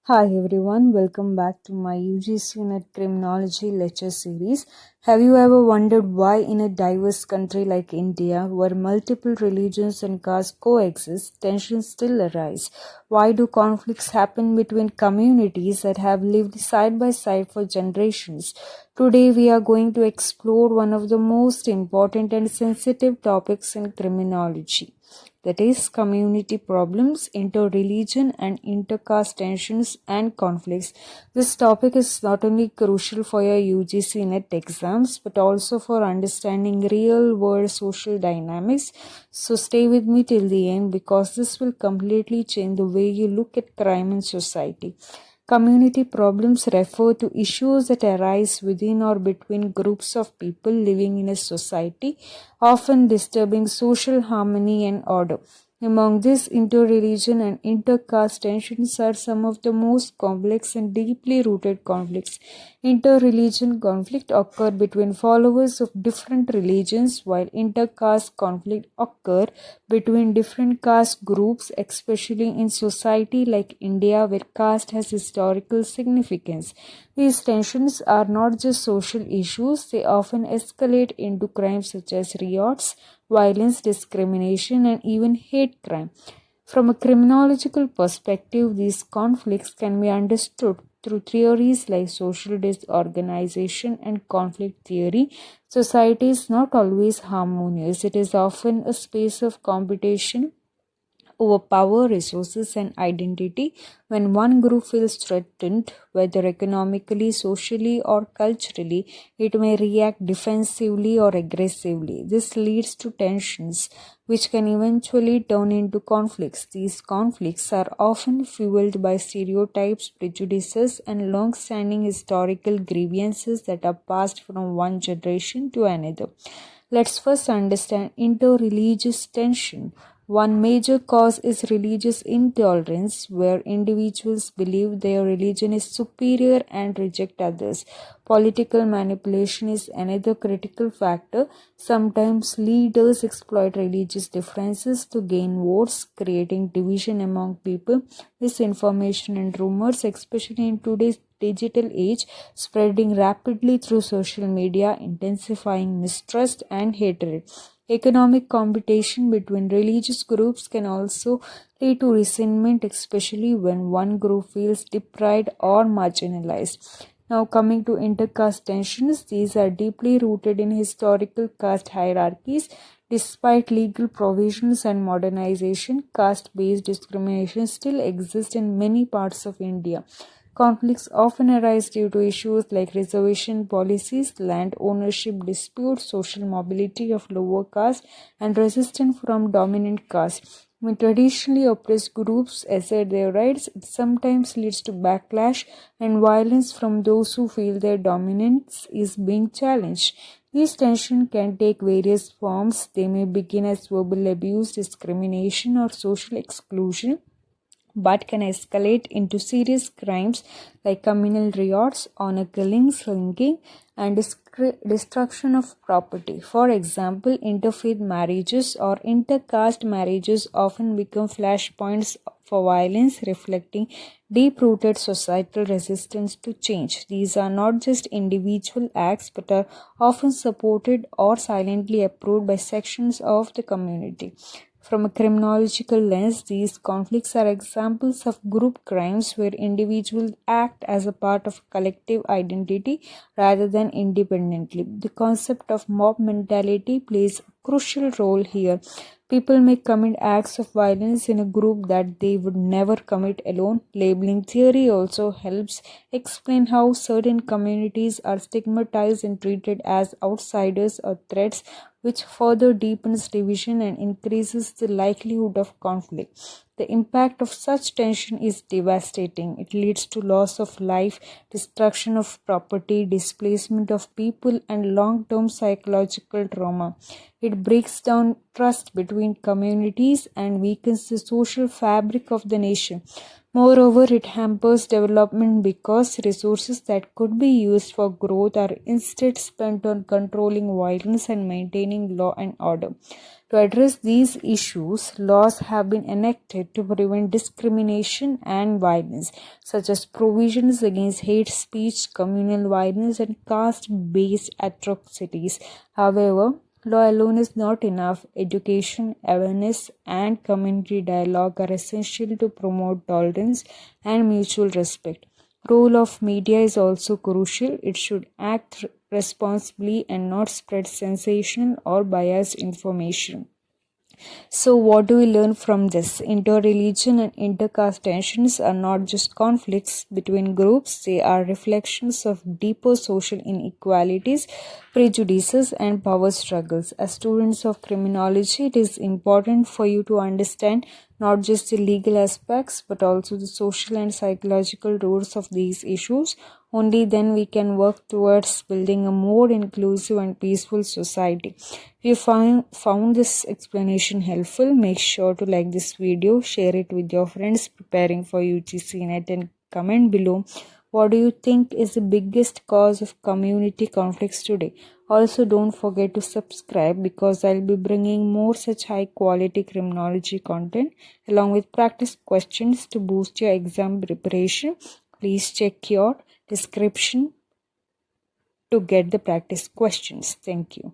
Hi everyone, welcome back to my UGC NET Criminology lecture series. Have you ever wondered why in a diverse country like India, where multiple religions and castes coexist, tensions still arise? Why do conflicts happen between communities that have lived side by side for generations? Today we are going to explore one of the most important and sensitive topics in criminology, that is community problems, inter-religion and inter-caste tensions and conflicts. This topic is not only crucial for your UGC NET exams but also for understanding real-world social dynamics. So stay with me till the end because this will completely change the way you look at crime in society. Community problems refer to issues that arise within or between groups of people living in a society, often disturbing social harmony and order. Among these, inter-religion and inter-caste tensions are some of the most complex and deeply rooted conflicts. Inter-religion conflict occur between followers of different religions, while inter-caste conflict occur between different caste groups, especially in society like India, where caste has historical significance. These tensions are not just social issues, they often escalate into crimes such as riots, violence, discrimination, and even hate crime. From a criminological perspective, these conflicts can be understood through theories like social disorganization and conflict theory. Society is not always harmonious, it is often a space of competition over power, resources, and identity. When one group feels threatened, whether economically, socially, or culturally, it may react defensively or aggressively. This leads to tensions, which can eventually turn into conflicts. These conflicts are often fueled by stereotypes, prejudices, and long standing historical grievances that are passed from one generation to another. Let's first understand inter-religious tension. One major cause is religious intolerance, where individuals believe their religion is superior and reject others. Political manipulation is another critical factor. Sometimes leaders exploit religious differences to gain votes, creating division among people. Misinformation and rumors, especially in today's digital age, spreading rapidly through social media, intensifying mistrust and hatred. Economic competition between religious groups can also lead to resentment, especially when one group feels deprived or marginalized. Now, coming to intercaste tensions, these are deeply rooted in historical caste hierarchies. Despite legal provisions and modernization, caste-based discrimination still exists in many parts of India. Conflicts often arise due to issues like reservation policies, land ownership disputes, social mobility of lower caste, and resistance from dominant caste. When traditionally oppressed groups assert their rights, it sometimes leads to backlash and violence from those who feel their dominance is being challenged. These tensions can take various forms. They may begin as verbal abuse, discrimination, or social exclusion, but can escalate into serious crimes like communal riots, honor killings, slinging, and destruction of property. For example, interfaith marriages or intercaste marriages often become flashpoints for violence, reflecting deep-rooted societal resistance to change. These are not just individual acts but are often supported or silently approved by sections of the community. From a criminological lens, these conflicts are examples of group crimes where individuals act as a part of a collective identity rather than independently. The concept of mob mentality plays a crucial role here. People may commit acts of violence in a group that they would never commit alone. Labeling theory also helps explain how certain communities are stigmatized and treated as outsiders or threats, which further deepens division and increases the likelihood of conflict. The impact of such tension is devastating. It leads to loss of life, destruction of property, displacement of people, and long-term psychological trauma. It breaks down trust between communities and weakens the social fabric of the nation. Moreover, it hampers development because resources that could be used for growth are instead spent on controlling violence and maintaining law and order. To address these issues, laws have been enacted to prevent discrimination and violence, such as provisions against hate speech, communal violence, and caste-based atrocities. However, law alone is not enough. Education, awareness, and community dialogue are essential to promote tolerance and mutual respect. Role of media is also crucial. It should act responsibly and not spread sensational or biased information. So, what do we learn from this? Inter-religion and intercaste tensions are not just conflicts between groups, they are reflections of deeper social inequalities, prejudices, and power struggles. As students of criminology, it is important for you to understand not just the legal aspects but also the social and psychological roots of these issues. Only then we can work towards building a more inclusive and peaceful society. If you found this explanation helpful, make sure to like this video, share it with your friends preparing for UGC NET, and comment below what do you think is the biggest cause of community conflicts today. Also, don't forget to subscribe because I'll be bringing more such high quality criminology content along with practice questions to boost your exam preparation. Please check your description to get the practice questions. Thank you.